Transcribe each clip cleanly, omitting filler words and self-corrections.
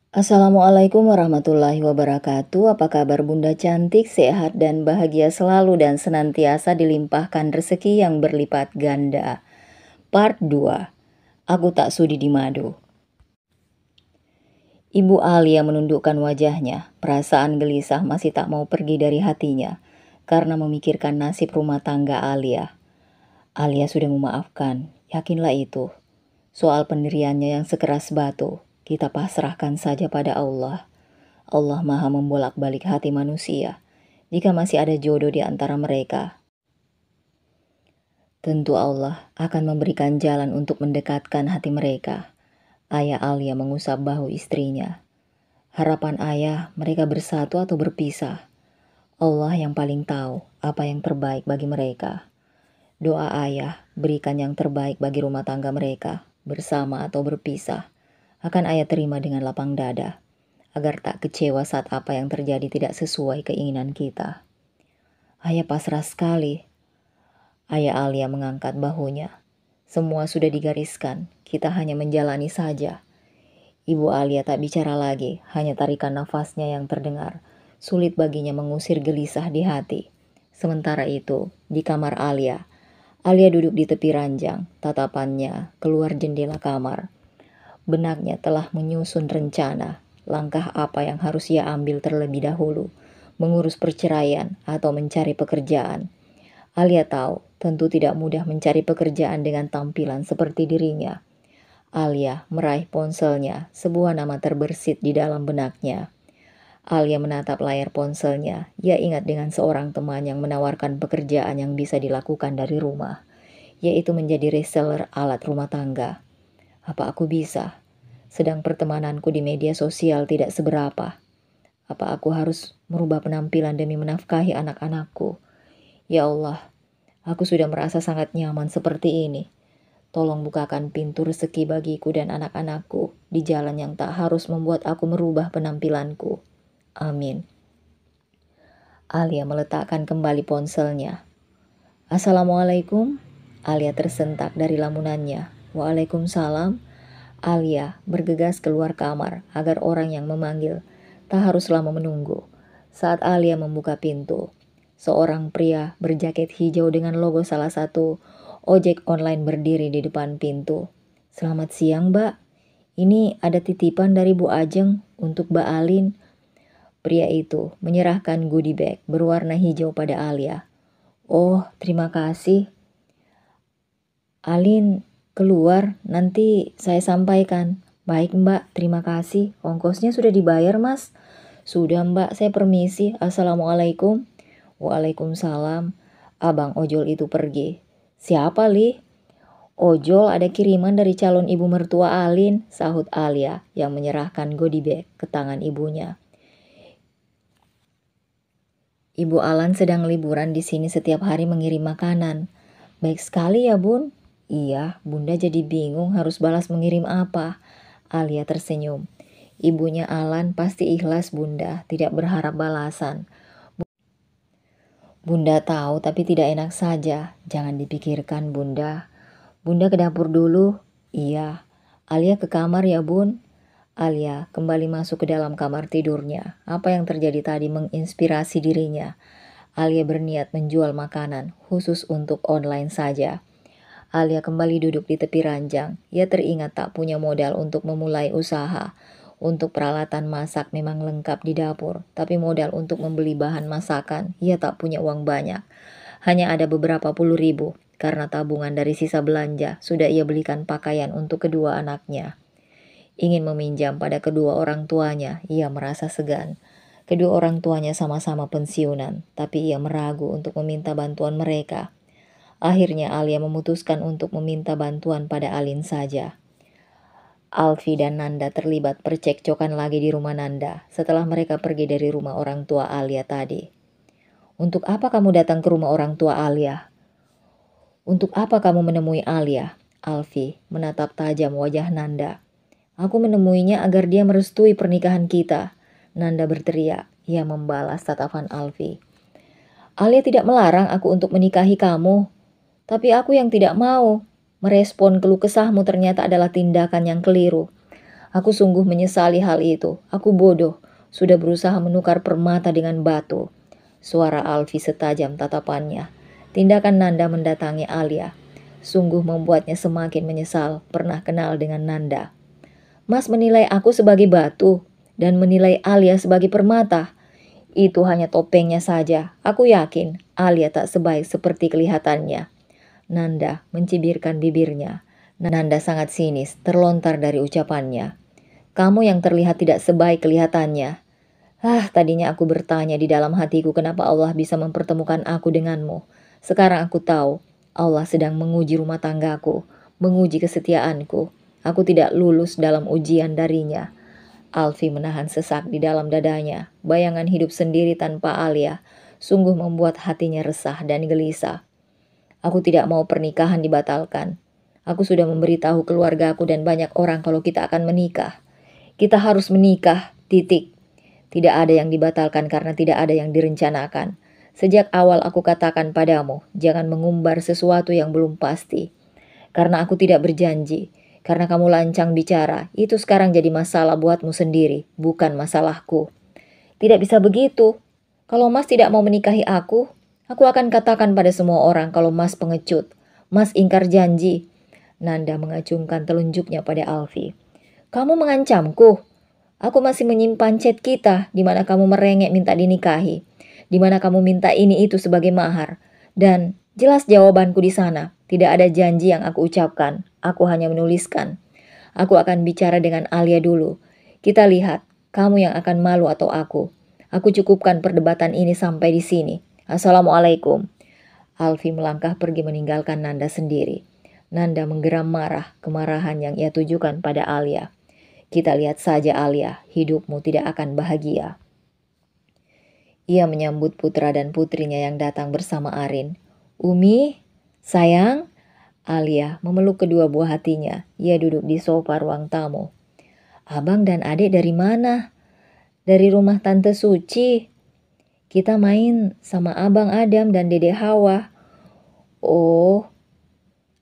Assalamualaikum warahmatullahi wabarakatuh. Apa kabar Bunda cantik, sehat dan bahagia selalu dan senantiasa dilimpahkan rezeki yang berlipat ganda. Part 2. Aku tak sudi di madu. Ibu Alia menundukkan wajahnya. Perasaan gelisah masih tak mau pergi dari hatinya karena memikirkan nasib rumah tangga Alia. Alia sudah memaafkan, yakinlah itu. Soal pendiriannya yang sekeras batu, kita pasrahkan saja pada Allah. Allah Maha membolak-balik hati manusia. Jika masih ada jodoh di antara mereka, tentu Allah akan memberikan jalan untuk mendekatkan hati mereka. Ayah Alia mengusap bahu istrinya. Harapan ayah mereka bersatu atau berpisah. Allah yang paling tahu apa yang terbaik bagi mereka. Doa ayah, berikan yang terbaik bagi rumah tangga mereka, bersama atau berpisah. Akan ayah terima dengan lapang dada, agar tak kecewa saat apa yang terjadi tidak sesuai keinginan kita. Ayah pasrah sekali. Ayah Alia mengangkat bahunya. Semua sudah digariskan, kita hanya menjalani saja. Ibu Alia tak bicara lagi, hanya tarikan nafasnya yang terdengar. Sulit baginya mengusir gelisah di hati. Sementara itu, di kamar Alia duduk di tepi ranjang, tatapannya keluar jendela kamar. Benaknya telah menyusun rencana, langkah apa yang harus ia ambil terlebih dahulu, mengurus perceraian atau mencari pekerjaan. Alia tahu, tentu tidak mudah mencari pekerjaan dengan tampilan seperti dirinya. Alia meraih ponselnya, sebuah nama terbersit di dalam benaknya. Alia menatap layar ponselnya. Ia ingat dengan seorang teman yang menawarkan pekerjaan yang bisa dilakukan dari rumah, yaitu menjadi reseller alat rumah tangga. Apa aku bisa? Sedang pertemananku di media sosial tidak seberapa. Apa aku harus merubah penampilan demi menafkahi anak-anakku? Ya Allah, aku sudah merasa sangat nyaman seperti ini. Tolong bukakan pintu rezeki bagiku dan anak-anakku di jalan yang tak harus membuat aku merubah penampilanku. Amin. Alia meletakkan kembali ponselnya. Assalamualaikum. Alia tersentak dari lamunannya. Waalaikumsalam. Alia bergegas keluar kamar agar orang yang memanggil tak harus lama menunggu. Saat Alia membuka pintu, seorang pria berjaket hijau dengan logo salah satu ojek online berdiri di depan pintu. Selamat siang, Mbak. Ini ada titipan dari Bu Ajeng untuk Mbak Alin. Pria itu menyerahkan goodie bag berwarna hijau pada Alia. Oh, terima kasih. Alin keluar, nanti saya sampaikan. Baik Mbak, terima kasih. Ongkosnya sudah dibayar Mas? Sudah Mbak, saya permisi. Assalamualaikum. Waalaikumsalam. Abang ojol itu pergi. Siapa Li? Ojol ada kiriman dari calon ibu mertua Alin, sahut Alia yang menyerahkan goodie bag ke tangan ibunya. Ibu Alan sedang liburan di sini setiap hari mengirim makanan. Baik sekali ya Bun. Iya, Bunda jadi bingung harus balas mengirim apa. Alia tersenyum. Ibunya Alan pasti ikhlas Bunda, tidak berharap balasan. Bunda tahu tapi tidak enak saja. Jangan dipikirkan Bunda. Bunda ke dapur dulu. Iya. Alia ke kamar ya Bun. Alia kembali masuk ke dalam kamar tidurnya. Apa yang terjadi tadi menginspirasi dirinya. Alia berniat menjual makanan khusus untuk online saja. Alia kembali duduk di tepi ranjang. Ia teringat tak punya modal untuk memulai usaha. Untuk peralatan masak memang lengkap di dapur, tapi modal untuk membeli bahan masakan, ia tak punya uang banyak. Hanya ada beberapa puluh ribu, karena tabungan dari sisa belanja sudah ia belikan pakaian untuk kedua anaknya. Ingin meminjam pada kedua orang tuanya, ia merasa segan. Kedua orang tuanya sama-sama pensiunan, tapi ia meragu untuk meminta bantuan mereka. Akhirnya Alia memutuskan untuk meminta bantuan pada Alin saja. Alfi dan Nanda terlibat percekcokan lagi di rumah Nanda setelah mereka pergi dari rumah orang tua Alia tadi. Untuk apa kamu datang ke rumah orang tua Alia? Untuk apa kamu menemui Alia? Alfi menatap tajam wajah Nanda. Aku menemuinya agar dia merestui pernikahan kita. Nanda berteriak. Ia membalas tatapan Alfi. Alia tidak melarang aku untuk menikahi kamu. Tapi aku yang tidak mau. Merespon keluh kesahmu ternyata adalah tindakan yang keliru. Aku sungguh menyesali hal itu. Aku bodoh, sudah berusaha menukar permata dengan batu. Suara Alfi setajam tatapannya. Tindakan Nanda mendatangi Alia sungguh membuatnya semakin menyesal pernah kenal dengan Nanda. Mas menilai aku sebagai batu dan menilai Alia sebagai permata. Itu hanya topengnya saja. Aku yakin Alia tak sebaik seperti kelihatannya. Nanda mencibirkan bibirnya. Nanda sangat sinis terlontar dari ucapannya. Kamu yang terlihat tidak sebaik kelihatannya. Tadinya aku bertanya di dalam hatiku kenapa Allah bisa mempertemukan aku denganmu. Sekarang aku tahu Allah sedang menguji rumah tanggaku, menguji kesetiaanku. Aku tidak lulus dalam ujian darinya. Alfi menahan sesak di dalam dadanya. Bayangan hidup sendiri tanpa Alia sungguh membuat hatinya resah dan gelisah. Aku tidak mau pernikahan dibatalkan. Aku sudah memberitahu keluargaku dan banyak orang kalau kita akan menikah. Kita harus menikah, titik. Tidak ada yang dibatalkan karena tidak ada yang direncanakan. Sejak awal aku katakan padamu, jangan mengumbar sesuatu yang belum pasti. Karena aku tidak berjanji, karena kamu lancang bicara, itu sekarang jadi masalah buatmu sendiri, bukan masalahku. Tidak bisa begitu. Kalau Mas tidak mau menikahi aku akan katakan pada semua orang kalau Mas pengecut. Mas ingkar janji. Nanda mengacungkan telunjuknya pada Alfi. Kamu mengancamku. Aku masih menyimpan chat kita di mana kamu merengek minta dinikahi, di mana kamu minta ini itu sebagai mahar. Dan jelas jawabanku di sana. Tidak ada janji yang aku ucapkan. Aku hanya menuliskan. Aku akan bicara dengan Alia dulu. Kita lihat, kamu yang akan malu atau aku. Aku cukupkan perdebatan ini sampai di sini. Assalamualaikum. Alfi melangkah pergi meninggalkan Nanda sendiri. Nanda menggeram marah, kemarahan yang ia tujukan pada Alia. Kita lihat saja Alia, hidupmu tidak akan bahagia. Ia menyambut putra dan putrinya yang datang bersama Arin. Umi, sayang. Alia memeluk kedua buah hatinya. Ia duduk di sofa ruang tamu. Abang dan adik dari mana? Dari rumah Tante Suci. Kita main sama Abang Adam dan Dede Hawa. Oh,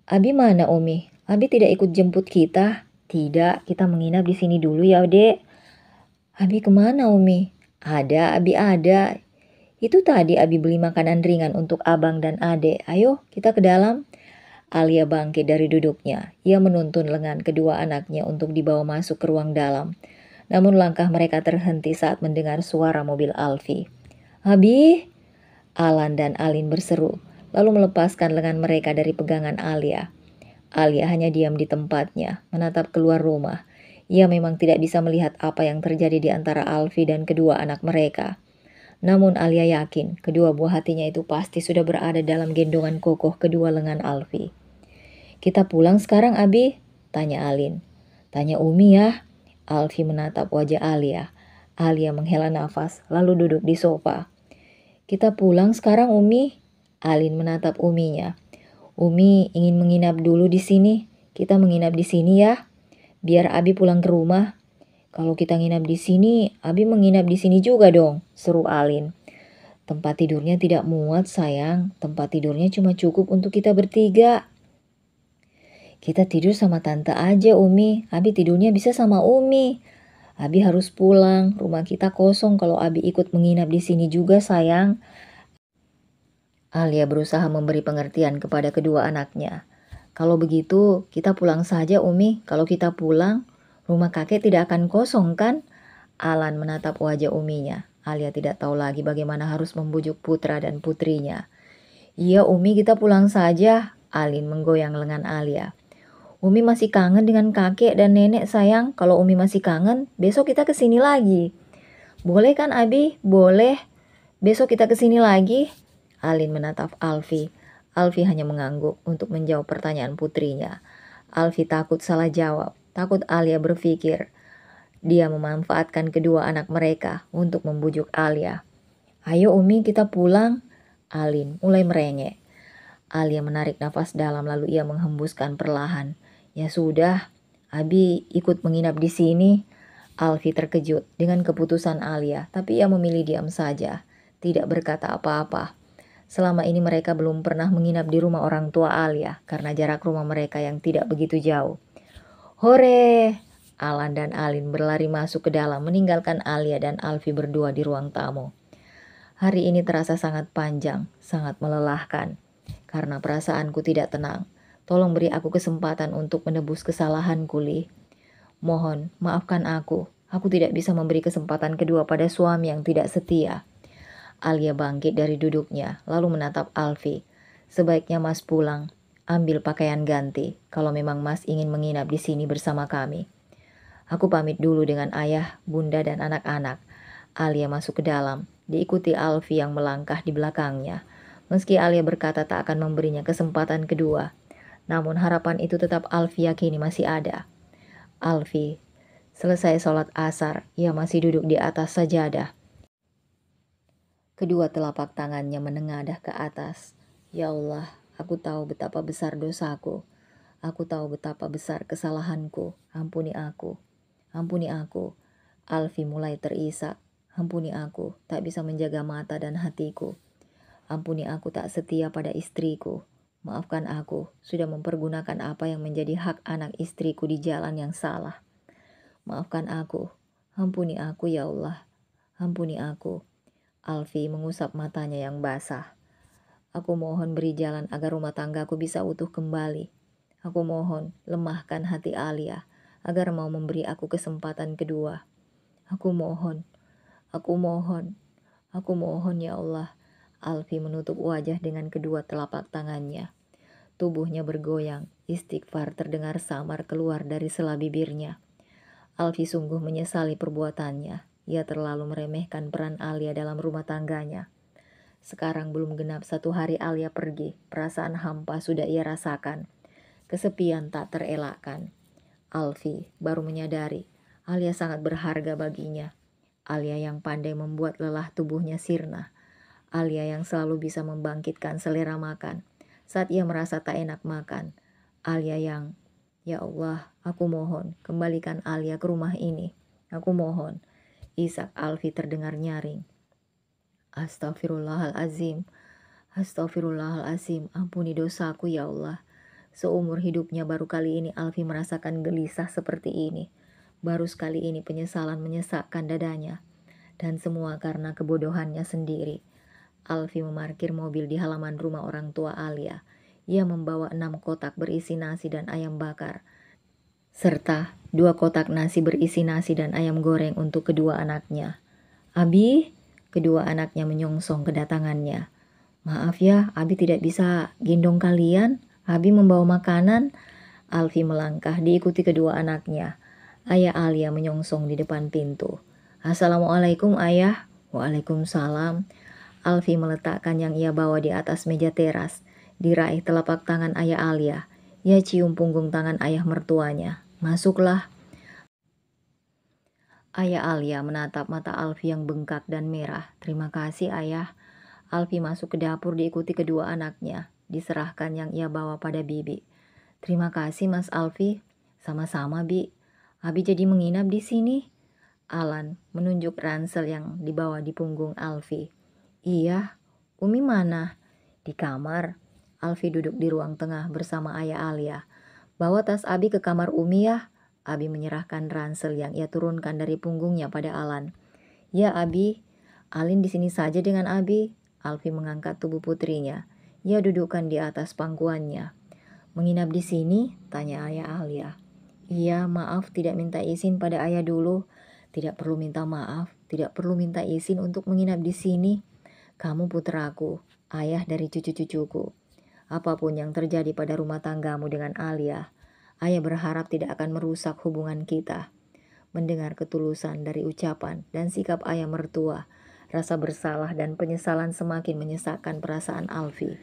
Abi mana Umi? Abi tidak ikut jemput kita? Tidak, kita menginap di sini dulu ya, Dek. Abi kemana, Umi? Ada, Abi ada. Itu tadi Abi beli makanan ringan untuk abang dan adek. Ayo, kita ke dalam. Alia bangkit dari duduknya. Ia menuntun lengan kedua anaknya untuk dibawa masuk ke ruang dalam. Namun langkah mereka terhenti saat mendengar suara mobil Alfi. Abi? Alan dan Alin berseru, lalu melepaskan lengan mereka dari pegangan Alia. Alia hanya diam di tempatnya, menatap keluar rumah. Ia memang tidak bisa melihat apa yang terjadi di antara Alfi dan kedua anak mereka. Namun Alia yakin kedua buah hatinya itu pasti sudah berada dalam gendongan kokoh kedua lengan Alfi. Kita pulang sekarang, Abi? Tanya Alin. Tanya Umi ya. Alfi menatap wajah Alia. Alia menghela nafas, lalu duduk di sofa. Kita pulang sekarang, Umi? Alin menatap Uminya. Umi ingin menginap dulu di sini. Kita menginap di sini ya. Biar Abi pulang ke rumah. Kalau kita nginap di sini, Abi menginap di sini juga dong, seru Alin. Tempat tidurnya tidak muat, sayang. Tempat tidurnya cuma cukup untuk kita bertiga. Kita tidur sama tante aja, Umi. Abi tidurnya bisa sama Umi. Abi harus pulang. Rumah kita kosong kalau Abi ikut menginap di sini juga, sayang. Alia berusaha memberi pengertian kepada kedua anaknya. Kalau begitu, kita pulang saja, Umi. Kalau kita pulang, rumah kakek tidak akan kosong, kan? Alan menatap wajah Uminya. Alia tidak tahu lagi bagaimana harus membujuk putra dan putrinya. Iya, Umi, kita pulang saja. Alin menggoyang lengan Alia. Umi masih kangen dengan kakek dan nenek, sayang. Kalau Umi masih kangen, besok kita kesini lagi. Boleh kan, Abi? Boleh. Besok kita kesini lagi. Alin menatap Alfi. Alfi hanya mengangguk untuk menjawab pertanyaan putrinya. Alfi takut salah jawab, takut Alia berpikir. Dia memanfaatkan kedua anak mereka untuk membujuk Alia. Ayo Umi, kita pulang. Alin mulai merengek. Alia menarik nafas dalam lalu ia menghembuskan perlahan. Ya sudah, Abi ikut menginap di sini. Alfi terkejut dengan keputusan Alia, tapi ia memilih diam saja, tidak berkata apa-apa. Selama ini mereka belum pernah menginap di rumah orang tua Alia karena jarak rumah mereka yang tidak begitu jauh. Hore! Alan dan Alin berlari masuk ke dalam meninggalkan Alia dan Alfi berdua di ruang tamu. Hari ini terasa sangat panjang, sangat melelahkan. Karena perasaanku tidak tenang. Tolong beri aku kesempatan untuk menebus kesalahanku, Li. Mohon, maafkan aku. Aku tidak bisa memberi kesempatan kedua pada suami yang tidak setia. Alia bangkit dari duduknya, lalu menatap Alfi. Sebaiknya Mas pulang. Ambil pakaian ganti, kalau memang Mas ingin menginap di sini bersama kami. Aku pamit dulu dengan ayah, bunda, dan anak-anak. Alia masuk ke dalam, diikuti Alfi yang melangkah di belakangnya. Meski Alia berkata tak akan memberinya kesempatan kedua, namun harapan itu tetap Alfi yakini masih ada. Alfi, selesai sholat asar, ia masih duduk di atas sajadah. Kedua telapak tangannya menengadah ke atas. Ya Allah, aku tahu betapa besar dosaku. Aku tahu betapa besar kesalahanku. Ampuni aku. Ampuni aku. Alfi mulai terisak. Ampuni aku, tak bisa menjaga mata dan hatiku. Ampuni aku tak setia pada istriku. Maafkan aku, sudah mempergunakan apa yang menjadi hak anak istriku di jalan yang salah. Maafkan aku. Ampuni aku ya Allah. Ampuni aku. Alfi mengusap matanya yang basah. Aku mohon beri jalan agar rumah tanggaku bisa utuh kembali. Aku mohon lemahkan hati Alia agar mau memberi aku kesempatan kedua. Aku mohon, aku mohon, aku mohon ya Allah. Alfi menutup wajah dengan kedua telapak tangannya. Tubuhnya bergoyang, istighfar terdengar samar keluar dari sela bibirnya. Alfi sungguh menyesali perbuatannya. Ia terlalu meremehkan peran Alia dalam rumah tangganya. Sekarang belum genap 1 hari Alia pergi, perasaan hampa sudah ia rasakan. Kesepian tak terelakkan. Alfi baru menyadari, Alia sangat berharga baginya. Alia yang pandai membuat lelah tubuhnya sirna. Alia yang selalu bisa membangkitkan selera makan saat ia merasa tak enak makan. Alia yang, ya Allah, aku mohon, kembalikan Alia ke rumah ini. Aku mohon. Isak Alfi terdengar nyaring. Astagfirullahalazim. Astagfirullahalazim. Ampuni dosaku ya Allah. Seumur hidupnya baru kali ini Alfi merasakan gelisah seperti ini. Baru sekali ini penyesalan menyesakkan dadanya. Dan semua karena kebodohannya sendiri. Alfi memarkir mobil di halaman rumah orang tua Alia. Ia membawa 6 kotak berisi nasi dan ayam bakar, serta 2 kotak nasi berisi nasi dan ayam goreng untuk kedua anaknya. Abi, kedua anaknya menyongsong kedatangannya. Maaf ya, Abi tidak bisa gendong kalian. Abi membawa makanan. Alfi melangkah diikuti kedua anaknya. Ayah Alia menyongsong di depan pintu. Assalamualaikum ayah. Waalaikumsalam. Alfi meletakkan yang ia bawa di atas meja teras. Diraih telapak tangan ayah Alia. Ia cium punggung tangan ayah mertuanya. Masuklah. Ayah Alia menatap mata Alfi yang bengkak dan merah. Terima kasih ayah. Alfi masuk ke dapur diikuti kedua anaknya. Diserahkan yang ia bawa pada Bibi. Terima kasih Mas Alfi. Sama-sama Bi. Abi jadi menginap di sini. Alan menunjuk ransel yang dibawa di punggung Alfi. Iya. Umi mana? Di kamar. Alfi duduk di ruang tengah bersama ayah Alia. Bawa tas Abi ke kamar Umi ya. Abi menyerahkan ransel yang ia turunkan dari punggungnya pada Alan. Ya Abi. Alin di sini saja dengan Abi. Alfi mengangkat tubuh putrinya. Ia dudukkan di atas pangkuannya. Menginap di sini? Tanya ayah Alia. Iya, maaf tidak minta izin pada ayah dulu. Tidak perlu minta maaf. Tidak perlu minta izin untuk menginap di sini. Kamu putraku, ayah dari cucu-cucuku. Apapun yang terjadi pada rumah tanggamu dengan Alia, ayah berharap tidak akan merusak hubungan kita. Mendengar ketulusan dari ucapan dan sikap ayah mertua, rasa bersalah dan penyesalan semakin menyesakkan perasaan Alfi.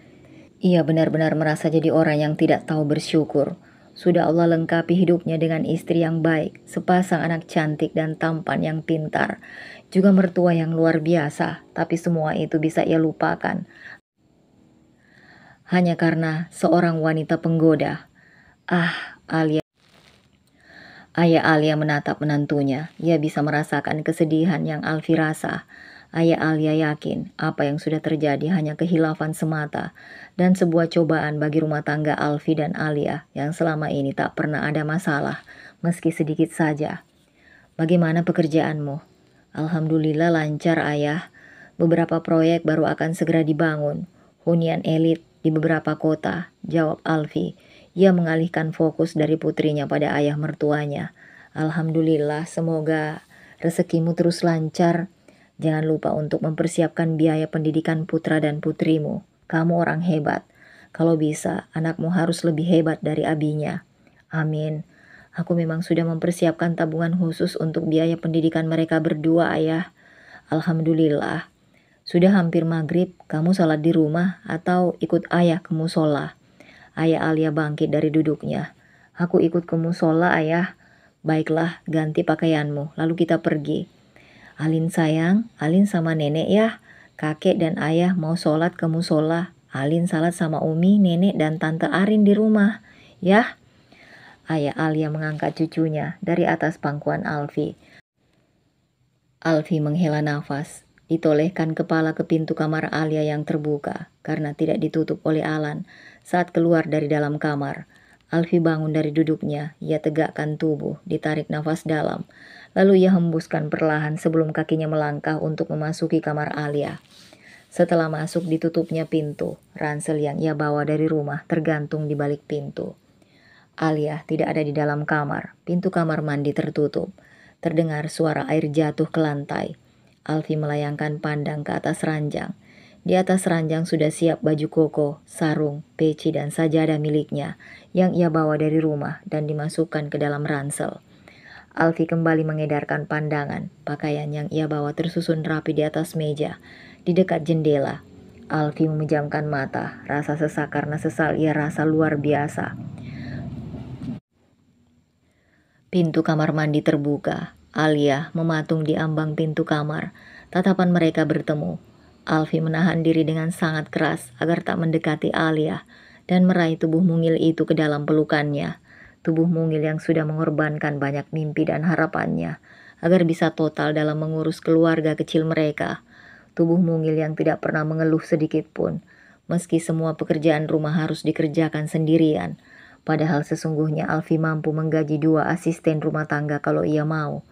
Ia benar-benar merasa jadi orang yang tidak tahu bersyukur. Sudah Allah lengkapi hidupnya dengan istri yang baik, sepasang anak cantik dan tampan yang pintar, juga mertua yang luar biasa, tapi semua itu bisa ia lupakan hanya karena seorang wanita penggoda. Ayah Alia menatap menantunya. Ia bisa merasakan kesedihan yang Alfi rasa. Ayah Alia yakin apa yang sudah terjadi hanya kehilafan semata dan sebuah cobaan bagi rumah tangga Alfi dan Alia yang selama ini tak pernah ada masalah, meski sedikit saja. Bagaimana pekerjaanmu? Alhamdulillah lancar ayah. Beberapa proyek baru akan segera dibangun. Hunian elit di beberapa kota, jawab Alfi. Ia mengalihkan fokus dari putrinya pada ayah mertuanya. Alhamdulillah, semoga rezekimu terus lancar. Jangan lupa untuk mempersiapkan biaya pendidikan putra dan putrimu. Kamu orang hebat. Kalau bisa, anakmu harus lebih hebat dari abinya. Amin. Aku memang sudah mempersiapkan tabungan khusus untuk biaya pendidikan mereka berdua, ayah. Alhamdulillah. Sudah hampir maghrib, kamu salat di rumah atau ikut ayah ke musola? Ayah Alia bangkit dari duduknya. Aku ikut ke musola, ayah. Baiklah, ganti pakaianmu, lalu kita pergi. Alin sayang, Alin sama nenek ya. Kakek dan ayah mau sholat ke musola. Alin salat sama Umi, nenek dan tante Arin di rumah. Ya. Ayah Alia mengangkat cucunya dari atas pangkuan Alfi. Alfi menghela nafas, ditolehkan kepala ke pintu kamar Alia yang terbuka karena tidak ditutup oleh Alan saat keluar dari dalam kamar. Alfi bangun dari duduknya, ia tegakkan tubuh, ditarik nafas dalam. Lalu ia hembuskan perlahan sebelum kakinya melangkah untuk memasuki kamar Alia. Setelah masuk ditutupnya pintu, ransel yang ia bawa dari rumah tergantung di balik pintu. Alia tidak ada di dalam kamar, pintu kamar mandi tertutup. Terdengar suara air jatuh ke lantai. Alfi melayangkan pandang ke atas ranjang. Di atas ranjang sudah siap baju koko, sarung, peci dan sajadah miliknya yang ia bawa dari rumah dan dimasukkan ke dalam ransel. Alfi kembali mengedarkan pandangan. Pakaian yang ia bawa tersusun rapi di atas meja, di dekat jendela. Alfi memejamkan mata, rasa sesak karena sesal ia rasa luar biasa. Pintu kamar mandi terbuka. Alia mematung di ambang pintu kamar. Tatapan mereka bertemu. Alfi menahan diri dengan sangat keras agar tak mendekati Alia dan meraih tubuh mungil itu ke dalam pelukannya. Tubuh mungil yang sudah mengorbankan banyak mimpi dan harapannya agar bisa total dalam mengurus keluarga kecil mereka. Tubuh mungil yang tidak pernah mengeluh sedikit pun, meski semua pekerjaan rumah harus dikerjakan sendirian. Padahal sesungguhnya Alfi mampu menggaji 2 asisten rumah tangga kalau ia mau.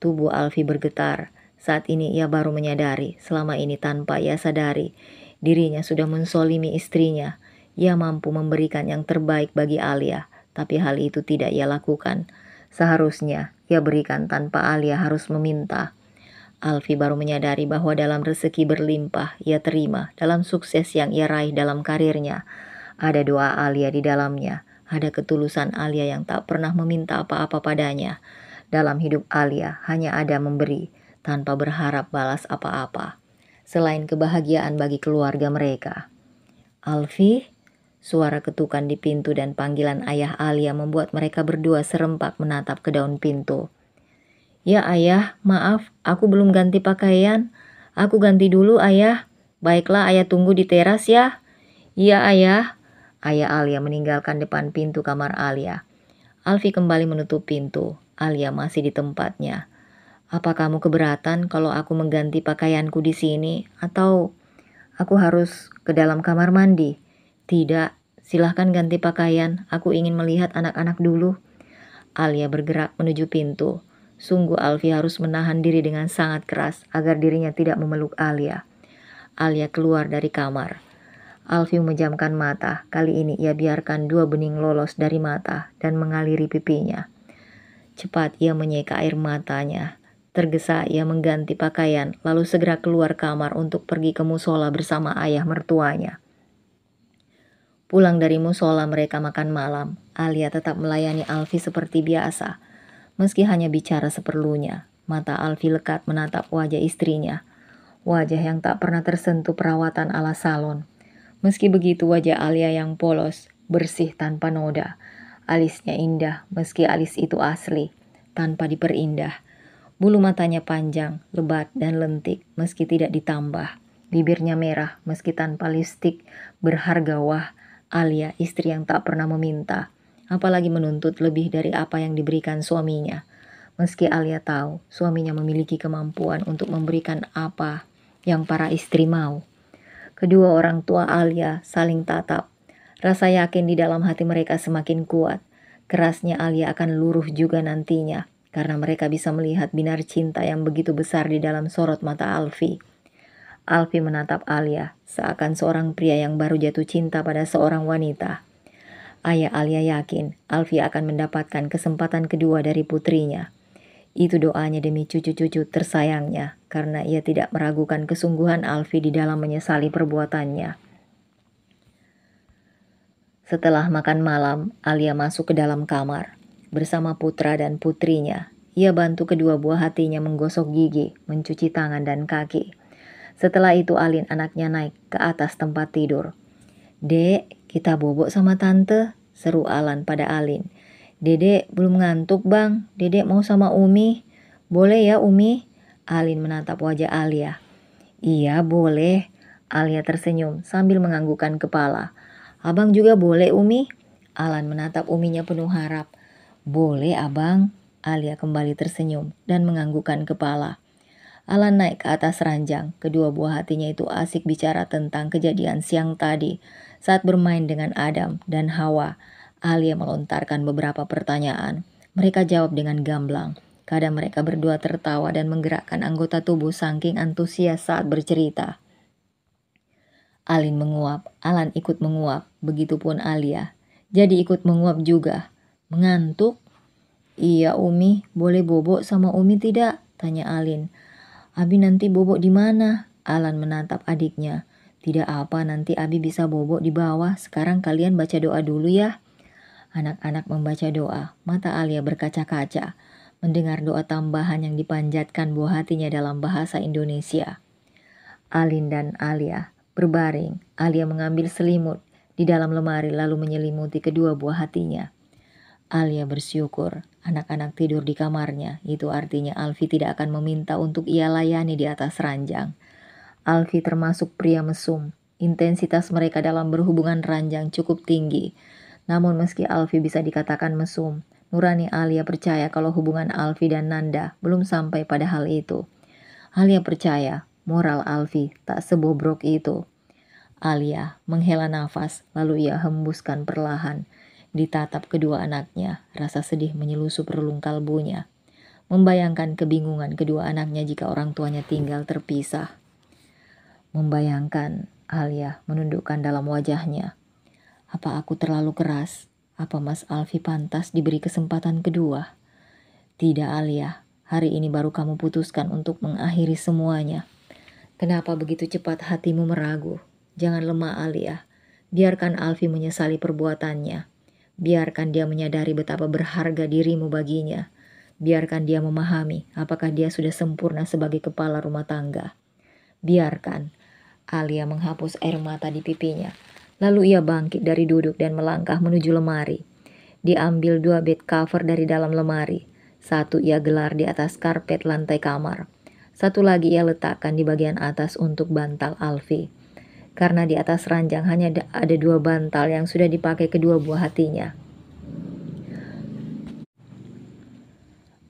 Tubuh Alfi bergetar. Saat ini ia baru menyadari, selama ini tanpa ia sadari, dirinya sudah mensolimi istrinya. Ia mampu memberikan yang terbaik bagi Alia, tapi hal itu tidak ia lakukan. Seharusnya ia berikan tanpa Alia harus meminta. Alfi baru menyadari bahwa dalam rezeki berlimpah ia terima, dalam sukses yang ia raih dalam karirnya, ada doa Alia di dalamnya. Ada ketulusan Alia yang tak pernah meminta apa-apa padanya. Dalam hidup Alia hanya ada memberi, tanpa berharap balas apa-apa, selain kebahagiaan bagi keluarga mereka. Alfi, suara ketukan di pintu dan panggilan ayah Alia membuat mereka berdua serempak menatap ke daun pintu. Ya ayah, maaf, aku belum ganti pakaian. Aku ganti dulu ayah. Baiklah ayah tunggu di teras ya. Iya ayah. Ayah Alia meninggalkan depan pintu kamar Alia. Alfi kembali menutup pintu. Alia masih di tempatnya. Apa kamu keberatan kalau aku mengganti pakaianku di sini? Atau aku harus ke dalam kamar mandi? Tidak, silahkan ganti pakaian. Aku ingin melihat anak-anak dulu. Alia bergerak menuju pintu. Sungguh Alfi harus menahan diri dengan sangat keras agar dirinya tidak memeluk Alia. Alia keluar dari kamar. Alfi memejamkan mata. Kali ini ia biarkan 2 bening lolos dari mata dan mengaliri pipinya. Cepat ia menyeka air matanya. Tergesa ia mengganti pakaian, lalu segera keluar kamar untuk pergi ke musola bersama ayah mertuanya. Pulang dari musola mereka makan malam. Alia tetap melayani Alfi seperti biasa. Meski hanya bicara seperlunya, mata Alfi lekat menatap wajah istrinya. Wajah yang tak pernah tersentuh perawatan ala salon. Meski begitu wajah Alia yang polos, bersih tanpa noda. Alisnya indah meski alis itu asli, tanpa diperindah. Bulu matanya panjang, lebat dan lentik meski tidak ditambah. Bibirnya merah meski tanpa lipstik, berharga. Wah, Alia istri yang tak pernah meminta, apalagi menuntut lebih dari apa yang diberikan suaminya. Meski Alia tahu suaminya memiliki kemampuan untuk memberikan apa yang para istri mau. Kedua orang tua Alia saling tatap. Rasa yakin di dalam hati mereka semakin kuat. Kerasnya Alia akan luruh juga nantinya, karena mereka bisa melihat binar cinta yang begitu besar di dalam sorot mata Alfi. Alfi menatap Alia, seakan seorang pria yang baru jatuh cinta pada seorang wanita. Ayah Alia yakin Alfi akan mendapatkan kesempatan kedua dari putrinya. Itu doanya demi cucu-cucu tersayangnya, karena ia tidak meragukan kesungguhan Alfi di dalam menyesali perbuatannya. Setelah makan malam, Alia masuk ke dalam kamar. Bersama putra dan putrinya, ia bantu kedua buah hatinya menggosok gigi, mencuci tangan dan kaki. Setelah itu Alin anaknya naik ke atas tempat tidur. "Dek, kita bobok sama tante," seru Alan pada Alin. "Dedek belum ngantuk bang, dedek mau sama Umi." "Boleh ya Umi?" Alin menatap wajah Alia. "Iya boleh." Alia tersenyum sambil menganggukkan kepala. "Abang juga boleh Umi?" Alan menatap Uminya penuh harap. "Boleh abang." Alia kembali tersenyum dan menganggukkan kepala. Alan naik ke atas ranjang. Kedua buah hatinya itu asik bicara tentang kejadian siang tadi saat bermain dengan Adam dan Hawa. Alia melontarkan beberapa pertanyaan. Mereka jawab dengan gamblang. Kadang mereka berdua tertawa dan menggerakkan anggota tubuh saking antusias saat bercerita. Alin menguap, Alan ikut menguap, begitupun Alia. Jadi ikut menguap juga. "Mengantuk?" "Iya Umi, boleh bobok sama Umi tidak?" tanya Alin. "Abi nanti bobok di mana?" Alan menatap adiknya. "Tidak apa, nanti Abi bisa bobok di bawah. Sekarang kalian baca doa dulu ya." Anak-anak membaca doa, mata Alia berkaca-kaca, mendengar doa tambahan yang dipanjatkan buah hatinya dalam bahasa Indonesia. Alin dan Alia berbaring. Alia mengambil selimut di dalam lemari lalu menyelimuti kedua buah hatinya. Alia bersyukur anak-anak tidur di kamarnya. Itu artinya Alfi tidak akan meminta untuk ia layani di atas ranjang. Alfi termasuk pria mesum. Intensitas mereka dalam berhubungan ranjang cukup tinggi. Namun meski Alfi bisa dikatakan mesum, nurani Alia percaya kalau hubungan Alfi dan Nanda belum sampai pada hal itu. Alia percaya moral Alfi tak sebobrok itu. Alia menghela nafas, lalu ia hembuskan perlahan. Ditatap kedua anaknya, rasa sedih menyelusup relung kalbunya. Membayangkan kebingungan kedua anaknya jika orang tuanya tinggal terpisah. Membayangkan, Alia menundukkan dalam wajahnya. Apa aku terlalu keras? Apa Mas Alfi pantas diberi kesempatan kedua? Tidak Alia, hari ini baru kamu putuskan untuk mengakhiri semuanya. Kenapa begitu cepat hatimu meragu? Jangan lemah Alia. Biarkan Alfi menyesali perbuatannya. Biarkan dia menyadari betapa berharga dirimu baginya. Biarkan dia memahami apakah dia sudah sempurna sebagai kepala rumah tangga. Biarkan. Alia menghapus air mata di pipinya. Lalu ia bangkit dari duduk dan melangkah menuju lemari. Diambil 2 bed cover dari dalam lemari. Satu ia gelar di atas karpet lantai kamar. Satu lagi ia letakkan di bagian atas untuk bantal Alfi. Karena di atas ranjang hanya ada 2 bantal yang sudah dipakai kedua buah hatinya.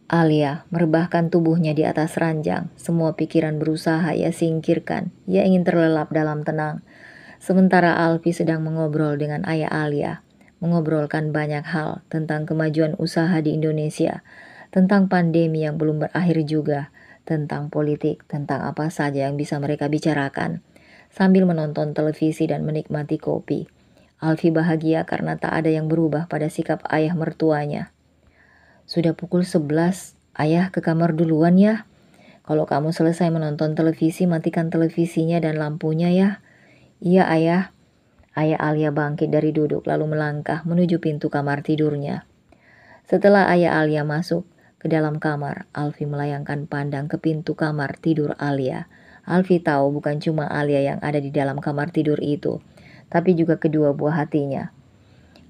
Alia merebahkan tubuhnya di atas ranjang. Semua pikiran berusaha ia singkirkan. Ia ingin terlelap dalam tenang. Sementara Alfi sedang mengobrol dengan ayah Alia. Mengobrolkan banyak hal tentang kemajuan usaha di Indonesia. Tentang pandemi yang belum berakhir juga. Tentang politik, tentang apa saja yang bisa mereka bicarakan. Sambil menonton televisi dan menikmati kopi. Alfi bahagia karena tak ada yang berubah pada sikap ayah mertuanya. Sudah pukul 11, ayah ke kamar duluan ya. Kalau kamu selesai menonton televisi, matikan televisinya dan lampunya ya. Iya ayah. Ayah Alia bangkit dari duduk lalu melangkah menuju pintu kamar tidurnya. Setelah ayah Alia masuk ke dalam kamar, Alfi melayangkan pandang ke pintu kamar tidur Alia. Alfi tahu bukan cuma Alia yang ada di dalam kamar tidur itu, tapi juga kedua buah hatinya.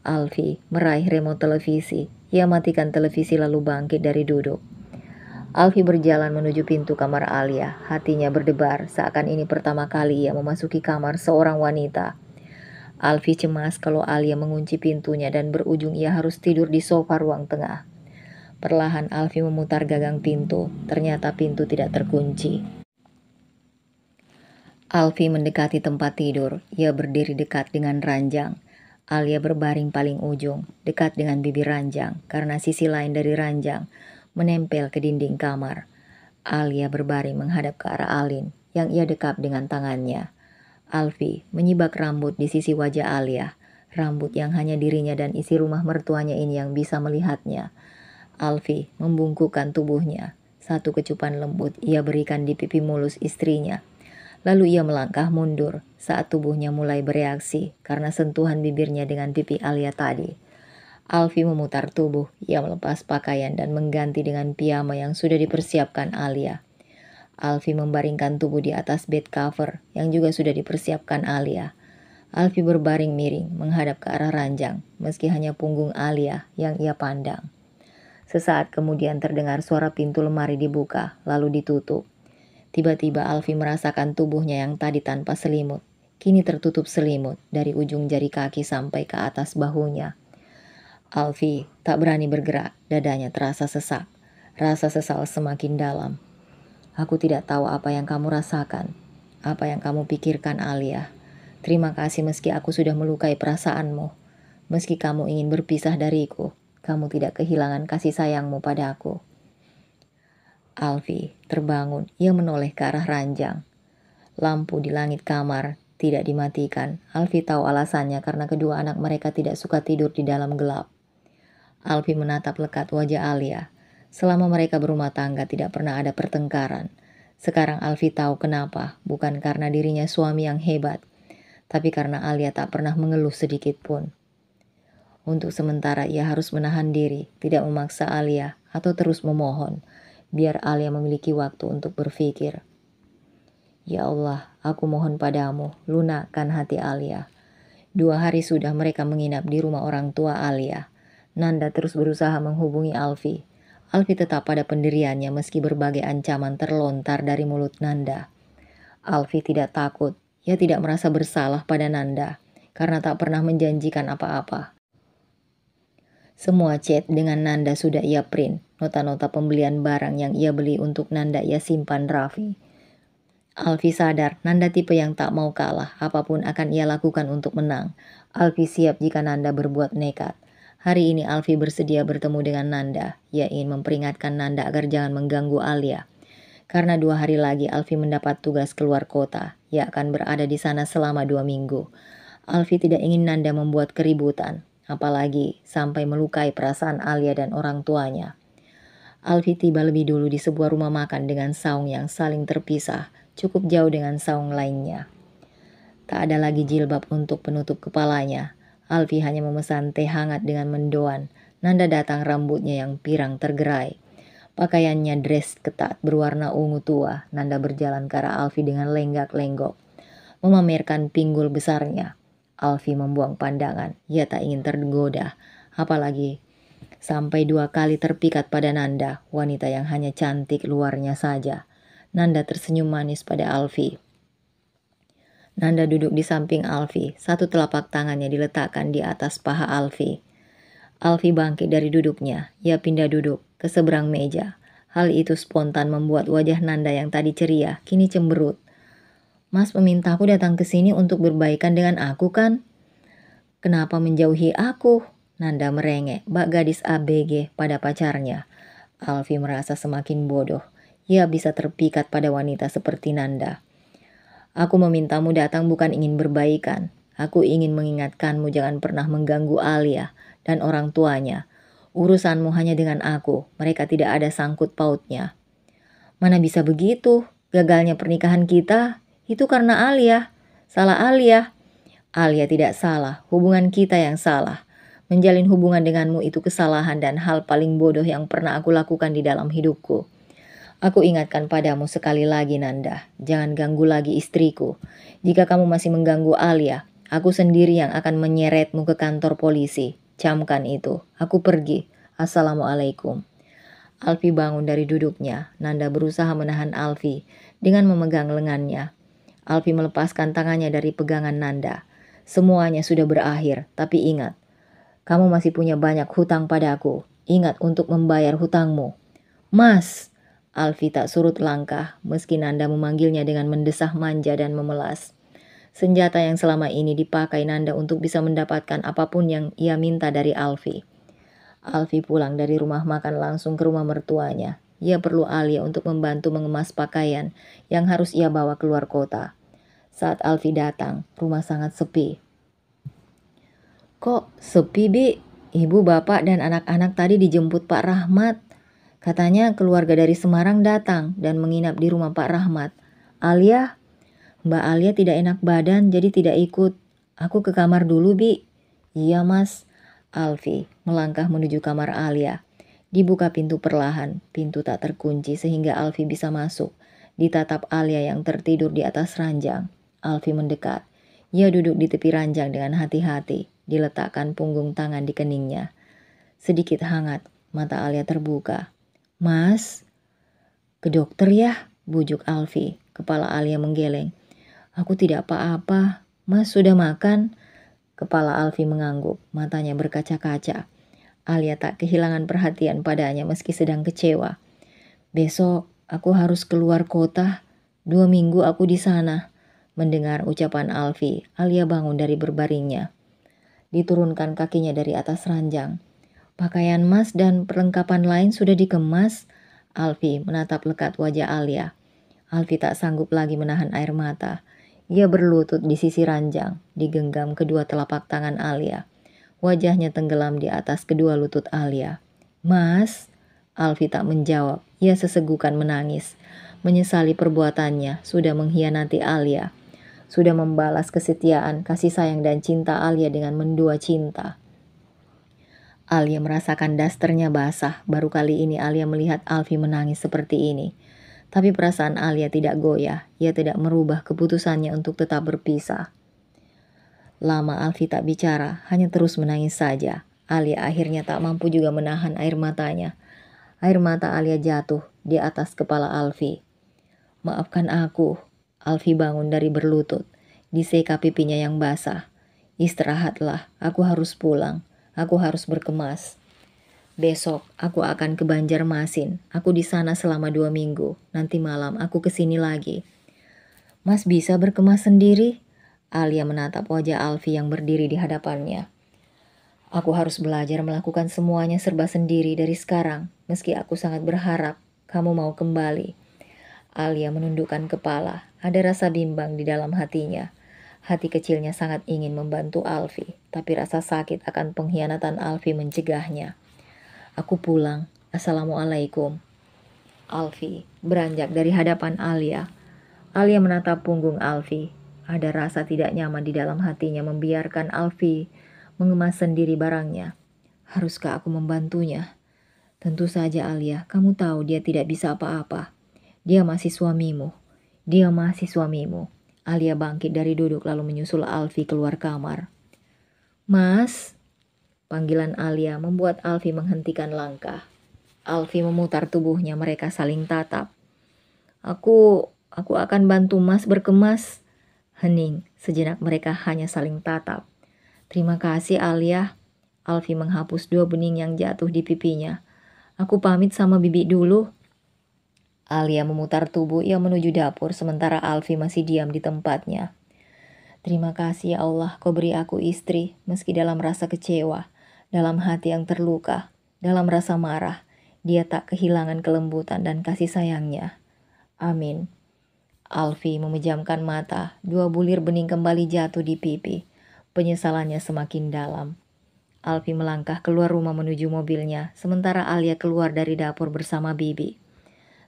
Alfi meraih remote televisi. Ia matikan televisi lalu bangkit dari duduk. Alfi berjalan menuju pintu kamar Alia. Hatinya berdebar seakan ini pertama kali ia memasuki kamar seorang wanita. Alfi cemas kalau Alia mengunci pintunya dan berujung ia harus tidur di sofa ruang tengah. Perlahan Alfi memutar gagang pintu. Ternyata pintu tidak terkunci. Alfi mendekati tempat tidur. Ia berdiri dekat dengan ranjang. Alia berbaring paling ujung, dekat dengan bibir ranjang, karena sisi lain dari ranjang menempel ke dinding kamar. Alia berbaring menghadap ke arah Alin, yang ia dekap dengan tangannya. Alfi menyibak rambut di sisi wajah Alia, rambut yang hanya dirinya dan isi rumah mertuanya ini yang bisa melihatnya. Alfi membungkukkan tubuhnya, satu kecupan lembut ia berikan di pipi mulus istrinya. Lalu ia melangkah mundur saat tubuhnya mulai bereaksi karena sentuhan bibirnya dengan pipi Alia tadi. Alfi memutar tubuh, ia melepas pakaian dan mengganti dengan piyama yang sudah dipersiapkan Alia. Alfi membaringkan tubuh di atas bed cover yang juga sudah dipersiapkan Alia. Alfi berbaring miring menghadap ke arah ranjang, meski hanya punggung Alia yang ia pandang. Sesaat kemudian terdengar suara pintu lemari dibuka, lalu ditutup. Tiba-tiba Alfi merasakan tubuhnya yang tadi tanpa selimut, kini tertutup selimut dari ujung jari kaki sampai ke atas bahunya. Alfi tak berani bergerak, dadanya terasa sesak. Rasa sesal semakin dalam. Aku tidak tahu apa yang kamu rasakan, apa yang kamu pikirkan Alia. Terima kasih meski aku sudah melukai perasaanmu. Meski kamu ingin berpisah dariku, kamu tidak kehilangan kasih sayangmu padaku. Alfi terbangun, ia menoleh ke arah ranjang. Lampu di langit kamar tidak dimatikan. Alfi tahu alasannya karena kedua anak mereka tidak suka tidur di dalam gelap. Alfi menatap lekat wajah Alia. Selama mereka berumah tangga tidak pernah ada pertengkaran. Sekarang Alfi tahu kenapa, bukan karena dirinya suami yang hebat, tapi karena Alia tak pernah mengeluh sedikit pun. Untuk sementara ia harus menahan diri, tidak memaksa Alia atau terus memohon, biar Alia memiliki waktu untuk berpikir. Ya Allah, aku mohon padamu, lunakkan hati Alia. 2 hari sudah mereka menginap di rumah orang tua Alia. Nanda terus berusaha menghubungi Alfi. Alfi tetap pada pendiriannya meski berbagai ancaman terlontar dari mulut Nanda. Alfi tidak takut, ia tidak merasa bersalah pada Nanda, karena tak pernah menjanjikan apa-apa. Semua chat dengan Nanda sudah ia print, nota-nota pembelian barang yang ia beli untuk Nanda ia simpan rapi. Alfi sadar Nanda tipe yang tak mau kalah, apapun akan ia lakukan untuk menang. Alfi siap jika Nanda berbuat nekat. Hari ini Alfi bersedia bertemu dengan Nanda. Ia ingin memperingatkan Nanda agar jangan mengganggu Alia. Karena 2 hari lagi Alfi mendapat tugas keluar kota. Ia akan berada di sana selama 2 minggu. Alfi tidak ingin Nanda membuat keributan, apalagi sampai melukai perasaan Alia dan orang tuanya. Alfi tiba lebih dulu di sebuah rumah makan dengan saung yang saling terpisah, cukup jauh dengan saung lainnya. Tak ada lagi jilbab untuk penutup kepalanya. Alfi hanya memesan teh hangat dengan mendoan. Nanda datang rambutnya yang pirang tergerai. Pakaiannya dress ketat berwarna ungu tua. Nanda berjalan ke arah Alfi dengan lenggak-lenggok, memamerkan pinggul besarnya. Alfi membuang pandangan. Ia tak ingin tergoda, apalagi sampai 2 kali terpikat pada Nanda, wanita yang hanya cantik luarnya saja. Nanda tersenyum manis pada Alfi. Nanda duduk di samping Alfi, satu telapak tangannya diletakkan di atas paha Alfi. Alfi bangkit dari duduknya, ia pindah duduk ke seberang meja. Hal itu spontan membuat wajah Nanda yang tadi ceria, kini cemberut. Mas memintaku datang ke sini untuk berbaikan dengan aku kan? Kenapa menjauhi aku? Nanda merengek, bak gadis ABG pada pacarnya. Alfi merasa semakin bodoh. Ia bisa terpikat pada wanita seperti Nanda. Aku memintamu datang bukan ingin berbaikan. Aku ingin mengingatkanmu jangan pernah mengganggu Alia dan orang tuanya. Urusanmu hanya dengan aku. Mereka tidak ada sangkut pautnya. Mana bisa begitu? Gagalnya pernikahan kita itu karena Alia. Salah Alia. Alia tidak salah. Hubungan kita yang salah. Menjalin hubungan denganmu itu kesalahan dan hal paling bodoh yang pernah aku lakukan di dalam hidupku. Aku ingatkan padamu sekali lagi Nanda, jangan ganggu lagi istriku. Jika kamu masih mengganggu Alia, aku sendiri yang akan menyeretmu ke kantor polisi. Camkan itu, aku pergi. Assalamualaikum. Alfi bangun dari duduknya. Nanda berusaha menahan Alfi dengan memegang lengannya. Alfi melepaskan tangannya dari pegangan Nanda. Semuanya sudah berakhir, tapi ingat, kamu masih punya banyak hutang padaku. Ingat untuk membayar hutangmu. Mas! Alfi tak surut langkah, meski Nanda memanggilnya dengan mendesah manja dan memelas. senjata yang selama ini dipakai Nanda untuk bisa mendapatkan apapun yang ia minta dari Alfi. Alfi pulang dari rumah makan langsung ke rumah mertuanya. Ia perlu Alia untuk membantu mengemas pakaian yang harus ia bawa keluar kota. Saat Alfi datang, rumah sangat sepi. "Kok sepi, Bi? Ibu, bapak, dan anak-anak tadi dijemput Pak Rahmat. Katanya keluarga dari Semarang datang dan menginap di rumah Pak Rahmat. Alia, Mbak Alia tidak enak badan jadi tidak ikut. Aku ke kamar dulu, Bi." "Iya, Mas." Alfi melangkah menuju kamar Alia. Dibuka pintu perlahan, pintu tak terkunci sehingga Alfi bisa masuk. Ditatap Alia yang tertidur di atas ranjang. Alfi mendekat. Ia duduk di tepi ranjang dengan hati-hati, diletakkan punggung tangan di keningnya. Sedikit hangat, mata Alia terbuka. "Mas, ke dokter ya?" bujuk Alfi. Kepala Alia menggeleng. "Aku tidak apa-apa. Mas sudah makan?" Kepala Alfi mengangguk, matanya berkaca-kaca. Alia tak kehilangan perhatian padanya meski sedang kecewa. "Besok aku harus keluar kota. 2 minggu aku di sana." Mendengar ucapan Alfi, Alia bangun dari berbaringnya. Diturunkan kakinya dari atas ranjang. "Pakaian Mas dan perlengkapan lain sudah dikemas." Alfi menatap lekat wajah Alia. Alfi tak sanggup lagi menahan air mata. Ia berlutut di sisi ranjang, digenggam kedua telapak tangan Alia. Wajahnya tenggelam di atas kedua lutut Alia. "Mas?" Alfi tak menjawab. Ia sesegukan menangis. Menyesali perbuatannya, sudah mengkhianati Alia. Sudah membalas kesetiaan, kasih sayang dan cinta Alia dengan mendua cinta. Alia merasakan dasternya basah. Baru kali ini Alia melihat Alfi menangis seperti ini. Tapi perasaan Alia tidak goyah. Ia tidak merubah keputusannya untuk tetap berpisah. Lama Alfi tak bicara, hanya terus menangis saja. Alia akhirnya tak mampu juga menahan air matanya. Air mata Alia jatuh di atas kepala Alfi. "Maafkan aku." Alfi bangun dari berlutut. Diseka pipinya yang basah. "Istirahatlah, aku harus pulang. Aku harus berkemas. Besok aku akan ke Banjarmasin. Aku di sana selama 2 minggu. Nanti malam aku ke sini lagi." "Mas bisa berkemas sendiri?" Alia menatap wajah Alfi yang berdiri di hadapannya. "Aku harus belajar melakukan semuanya serba sendiri dari sekarang, meski aku sangat berharap kamu mau kembali." Alia menundukkan kepala. Ada rasa bimbang di dalam hatinya. Hati kecilnya sangat ingin membantu Alfi, tapi rasa sakit akan pengkhianatan Alfi mencegahnya. "Aku pulang. Assalamualaikum." Alfi beranjak dari hadapan Alia. Alia menatap punggung Alfi. Ada rasa tidak nyaman di dalam hatinya membiarkan Alfi mengemas sendiri barangnya. Haruskah aku membantunya? "Tentu saja Alia, kamu tahu dia tidak bisa apa-apa. Dia masih suamimu. Dia masih suamimu." Alia bangkit dari duduk lalu menyusul Alfi keluar kamar. "Mas?" Panggilan Alia membuat Alfi menghentikan langkah. Alfi memutar tubuhnya, mereka saling tatap. Aku akan bantu Mas berkemas." Hening, sejenak mereka hanya saling tatap. "Terima kasih Alia." Alfi menghapus 2 bening yang jatuh di pipinya. "Aku pamit sama bibi dulu." Alia memutar tubuh, ia menuju dapur sementara Alfi masih diam di tempatnya. "Terima kasih ya Allah, kau beri aku istri, meski dalam rasa kecewa, dalam hati yang terluka, dalam rasa marah, dia tak kehilangan kelembutan dan kasih sayangnya. Amin." Alfi memejamkan mata, 2 bulir bening kembali jatuh di pipi. Penyesalannya semakin dalam. Alfi melangkah keluar rumah menuju mobilnya, sementara Alia keluar dari dapur bersama bibi.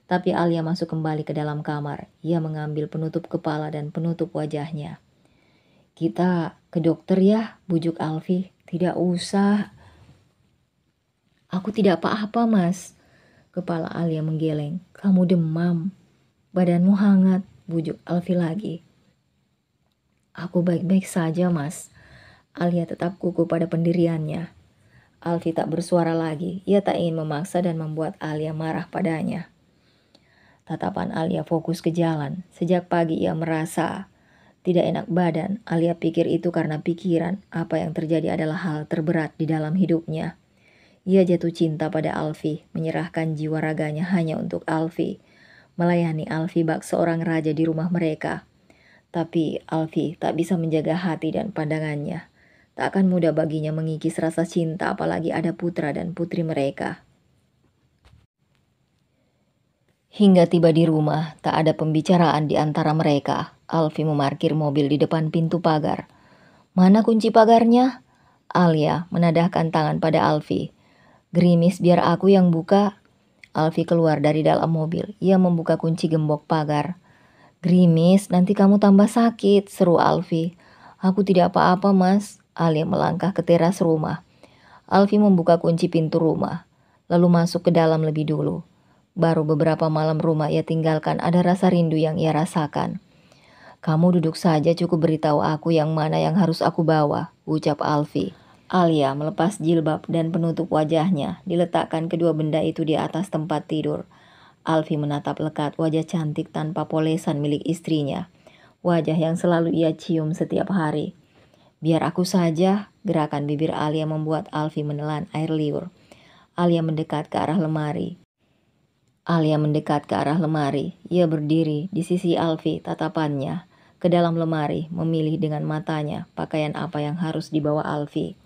Tapi Alia masuk kembali ke dalam kamar. Ia mengambil penutup kepala dan penutup wajahnya. "Kita ke dokter ya," bujuk Alfi. "Tidak usah." "Aku tidak apa-apa, Mas." Kepala Alia menggeleng. "Kamu demam. Badanmu hangat," bujuk Alfi lagi. "Aku baik-baik saja, Mas." Alia tetap kukuh pada pendiriannya. Alfi tak bersuara lagi. Ia tak ingin memaksa dan membuat Alia marah padanya. Tatapan Alia fokus ke jalan. Sejak pagi ia merasa tidak enak badan. Alia pikir itu karena pikiran. Apa yang terjadi adalah hal terberat di dalam hidupnya. Ia jatuh cinta pada Alfi, menyerahkan jiwa raganya hanya untuk Alfi. Melayani Alfi bak seorang raja di rumah mereka. Tapi Alfi tak bisa menjaga hati dan pandangannya. Tak akan mudah baginya mengikis rasa cinta apalagi ada putra dan putri mereka. Hingga tiba di rumah, tak ada pembicaraan di antara mereka. Alfi memarkir mobil di depan pintu pagar. "Mana kunci pagarnya?" Alia menadahkan tangan pada Alfi. "Gerimis biar aku yang buka." Alfi keluar dari dalam mobil. Ia membuka kunci gembok pagar. "Gerimis, nanti kamu tambah sakit," seru Alfi. "Aku tidak apa-apa, Mas." Alia melangkah ke teras rumah. Alfi membuka kunci pintu rumah, lalu masuk ke dalam lebih dulu. Baru beberapa malam rumah ia tinggalkan ada rasa rindu yang ia rasakan. "Kamu duduk saja, cukup beritahu aku yang mana yang harus aku bawa," ucap Alfi. Alia melepas jilbab dan penutup wajahnya, diletakkan kedua benda itu di atas tempat tidur. Alfi menatap lekat wajah cantik tanpa polesan milik istrinya, wajah yang selalu ia cium setiap hari. "Biar aku saja." Gerakan bibir Alia membuat Alfi menelan air liur. Alia mendekat ke arah lemari. Ia berdiri di sisi Alfi, tatapannya ke dalam lemari, memilih dengan matanya pakaian apa yang harus dibawa Alfi.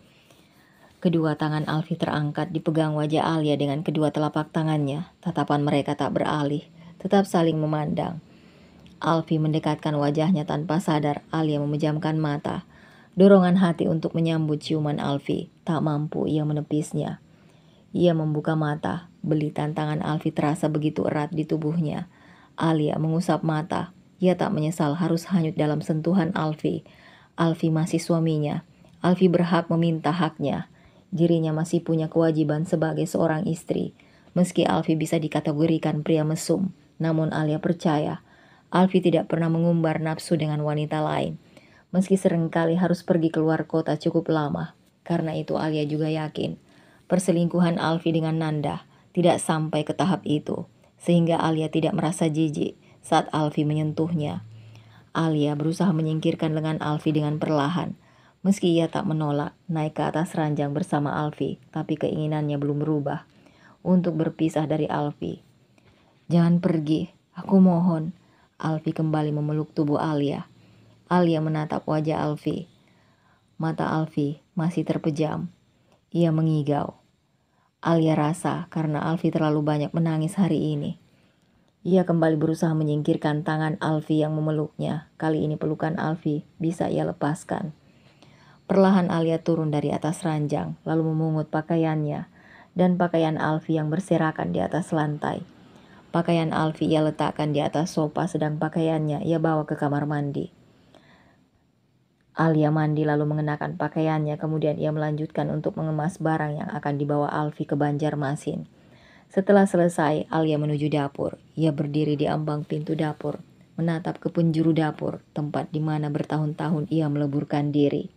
Kedua tangan Alfi terangkat, dipegang wajah Alia dengan kedua telapak tangannya. Tatapan mereka tak beralih, tetap saling memandang. Alfi mendekatkan wajahnya tanpa sadar. Alia memejamkan mata. Dorongan hati untuk menyambut ciuman Alfi, tak mampu ia menepisnya. Ia membuka mata, belitan tangan Alfi terasa begitu erat di tubuhnya. Alia mengusap mata. Ia tak menyesal harus hanyut dalam sentuhan Alfi. Alfi masih suaminya. Alfi berhak meminta haknya. Dirinya masih punya kewajiban sebagai seorang istri. Meski Alfi bisa dikategorikan pria mesum, namun Alia percaya Alfi tidak pernah mengumbar nafsu dengan wanita lain. Meski seringkali harus pergi keluar kota cukup lama. Karena itu Alia juga yakin perselingkuhan Alfi dengan Nanda tidak sampai ke tahap itu, sehingga Alia tidak merasa jijik saat Alfi menyentuhnya. Alia berusaha menyingkirkan lengan Alfi dengan perlahan. Meski ia tak menolak naik ke atas ranjang bersama Alfi, tapi keinginannya belum berubah untuk berpisah dari Alfi. "Jangan pergi, aku mohon." Alfi kembali memeluk tubuh Alia. Alia menatap wajah Alfi. Mata Alfi masih terpejam. Ia mengigau. Alia rasa karena Alfi terlalu banyak menangis hari ini. Ia kembali berusaha menyingkirkan tangan Alfi yang memeluknya. Kali ini pelukan Alfi bisa ia lepaskan. Perlahan Alia turun dari atas ranjang, lalu memungut pakaiannya dan pakaian Alfi yang berserakan di atas lantai. Pakaian Alfi ia letakkan di atas sofa, sedang pakaiannya ia bawa ke kamar mandi. Alia mandi lalu mengenakan pakaiannya, kemudian ia melanjutkan untuk mengemas barang yang akan dibawa Alfi ke Banjarmasin. Setelah selesai, Alia menuju dapur. Ia berdiri di ambang pintu dapur, menatap ke penjuru dapur, tempat di mana bertahun-tahun ia meleburkan diri.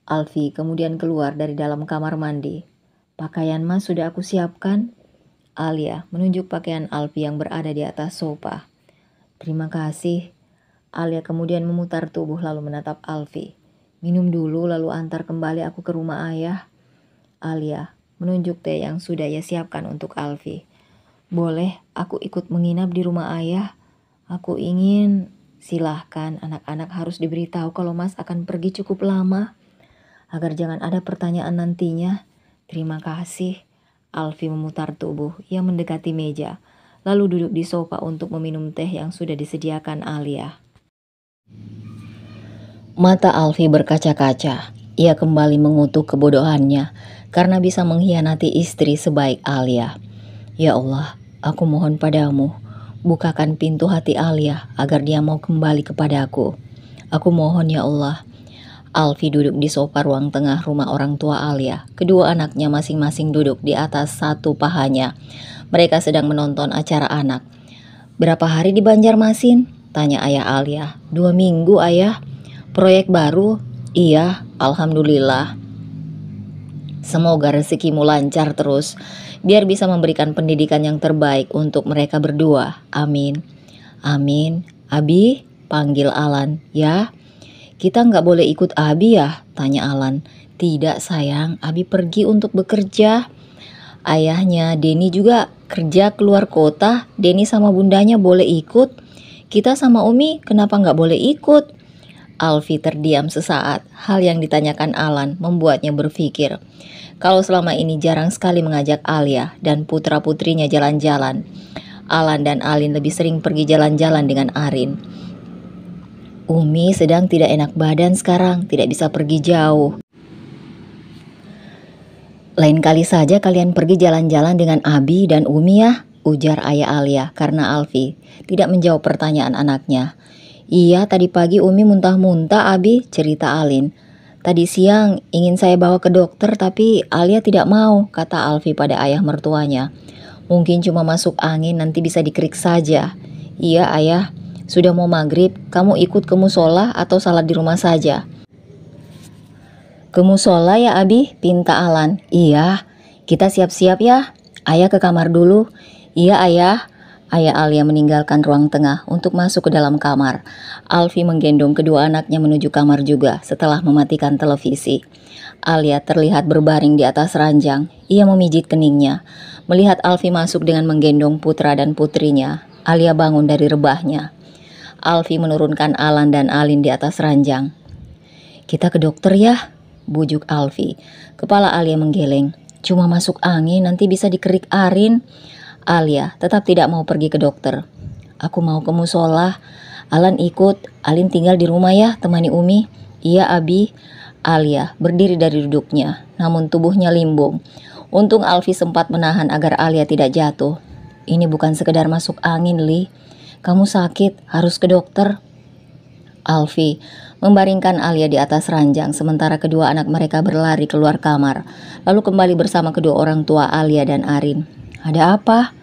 Alfi kemudian keluar dari dalam kamar mandi. "Pakaian Mas sudah aku siapkan." Alia menunjuk pakaian Alfi yang berada di atas sofa. "Terima kasih." Alia kemudian memutar tubuh lalu menatap Alfi. "Minum dulu lalu antar kembali aku ke rumah ayah." Alia menunjuk teh yang sudah ia siapkan untuk Alfi. "Boleh aku ikut menginap di rumah ayah? Aku ingin..." "Silahkan, anak-anak harus diberitahu kalau Mas akan pergi cukup lama, agar jangan ada pertanyaan nantinya." "Terima kasih." Alfi memutar tubuh. Ia mendekati meja, lalu duduk di sofa untuk meminum teh yang sudah disediakan Alia. Mata Alfi berkaca-kaca. Ia kembali mengutuk kebodohannya karena bisa mengkhianati istri sebaik Alia. "Ya Allah, aku mohon padamu, bukakan pintu hati Alia agar dia mau kembali kepadaku. Aku mohon ya Allah." Alfi duduk di sofa ruang tengah rumah orang tua Alia. Kedua anaknya masing-masing duduk di atas satu pahanya. Mereka sedang menonton acara anak. "Berapa hari di Banjarmasin?" tanya ayah Alia. "2 minggu ayah." "Proyek baru?" "Iya, alhamdulillah. Semoga rezekimu lancar terus, biar bisa memberikan pendidikan yang terbaik untuk mereka berdua. Amin." "Amin." "Abi?" panggil Alan. "Ya?" "Kita nggak boleh ikut Abi ya?" tanya Alan. "Tidak sayang, Abi pergi untuk bekerja." "Ayahnya Denny juga kerja keluar kota, Denny sama bundanya boleh ikut?" Kita sama Umi kenapa nggak boleh ikut? Alfi terdiam sesaat. Hal yang ditanyakan Alan membuatnya berpikir. Kalau selama ini jarang sekali mengajak Alia dan putra-putrinya jalan-jalan, Alan dan Alin lebih sering pergi jalan-jalan dengan Arin. Umi sedang tidak enak badan sekarang, tidak bisa pergi jauh. Lain kali saja kalian pergi jalan-jalan dengan Abi dan Umi ya, ujar ayah Alia karena Alfi tidak menjawab pertanyaan anaknya. Iya, tadi pagi Umi muntah-muntah, Abi, cerita Alin. Tadi siang ingin saya bawa ke dokter tapi Alia tidak mau, kata Alfi pada ayah mertuanya. Mungkin cuma masuk angin, nanti bisa dikerik saja. Iya ayah, sudah mau maghrib, kamu ikut ke musola atau salat di rumah saja? Ke musola ya Abi, pinta Alan. Iya, kita siap-siap ya. Ayah ke kamar dulu. Iya ayah. Ayah Alia meninggalkan ruang tengah untuk masuk ke dalam kamar. Alfi menggendong kedua anaknya menuju kamar juga setelah mematikan televisi. Alia terlihat berbaring di atas ranjang. Ia memijit keningnya. Melihat Alfi masuk dengan menggendong putra dan putrinya, Alia bangun dari rebahnya. Alfi menurunkan Alan dan Alin di atas ranjang. Kita ke dokter ya, bujuk Alfi. Kepala Alia menggeleng. Cuma masuk angin, nanti bisa dikerik Arin. Alia tetap tidak mau pergi ke dokter. Aku mau ke musola. Alan ikut. Alin tinggal di rumah ya, temani Umi. Iya Abi. Alia berdiri dari duduknya, namun tubuhnya limbung. Untung Alfi sempat menahan agar Alia tidak jatuh. Ini bukan sekedar masuk angin, Li. Kamu sakit, harus ke dokter. Alfi membaringkan Alia di atas ranjang sementara kedua anak mereka berlari keluar kamar, lalu kembali bersama kedua orang tua Alia dan Arin. Ada apa?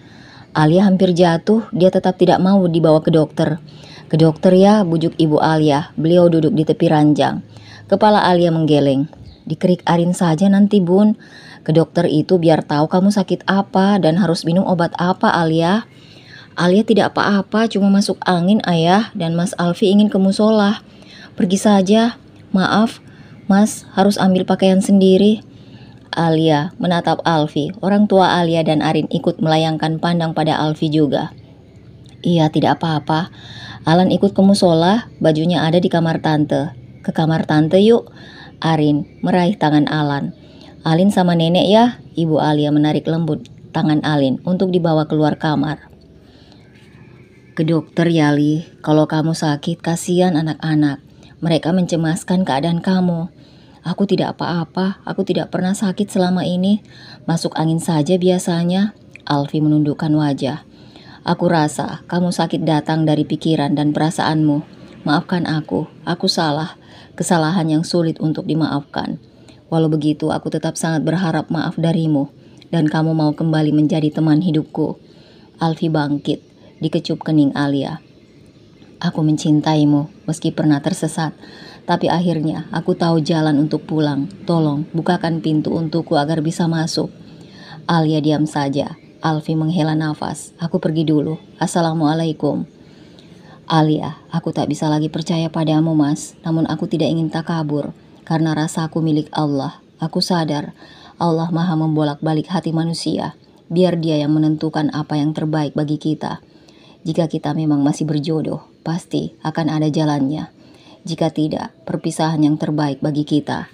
Alia hampir jatuh, dia tetap tidak mau dibawa ke dokter. Ke dokter ya, bujuk ibu Alia. Beliau duduk di tepi ranjang. Kepala Alia menggeleng. Dikerik Arin saja nanti bun. Ke dokter itu biar tahu kamu sakit apa dan harus minum obat apa Alia. Alia tidak apa-apa, cuma masuk angin ayah dan Mas Alfi ingin ke musola. Pergi saja. Maaf, Mas harus ambil pakaian sendiri. Alia menatap Alfi. Orang tua Alia dan Arin ikut melayangkan pandang pada Alfi juga. Iya, tidak apa-apa. Alan ikut ke musola, bajunya ada di kamar tante. Ke kamar tante yuk. Arin meraih tangan Alan. Alin sama nenek ya. Ibu Alia menarik lembut tangan Alin untuk dibawa keluar kamar. Ke dokter ya Li, kalau kamu sakit kasihan anak-anak. Mereka mencemaskan keadaan kamu. Aku tidak apa-apa, aku tidak pernah sakit selama ini. Masuk angin saja biasanya. Alfi menundukkan wajah. Aku rasa kamu sakit datang dari pikiran dan perasaanmu. Maafkan aku salah. Kesalahan yang sulit untuk dimaafkan. Walau begitu, aku tetap sangat berharap maaf darimu. Dan kamu mau kembali menjadi teman hidupku. Alfi bangkit, dikecup kening Alia. Aku mencintaimu meski pernah tersesat. Tapi akhirnya aku tahu jalan untuk pulang. Tolong bukakan pintu untukku agar bisa masuk. Alia diam saja. Alfi menghela nafas. Aku pergi dulu. Assalamualaikum. Alia, aku tak bisa lagi percaya padamu mas. Namun aku tidak ingin takabur. Karena rasaku milik Allah. Aku sadar Allah maha membolak-balik hati manusia. Biar dia yang menentukan apa yang terbaik bagi kita. Jika kita memang masih berjodoh, pasti akan ada jalannya. Jika tidak, perpisahan yang terbaik bagi kita.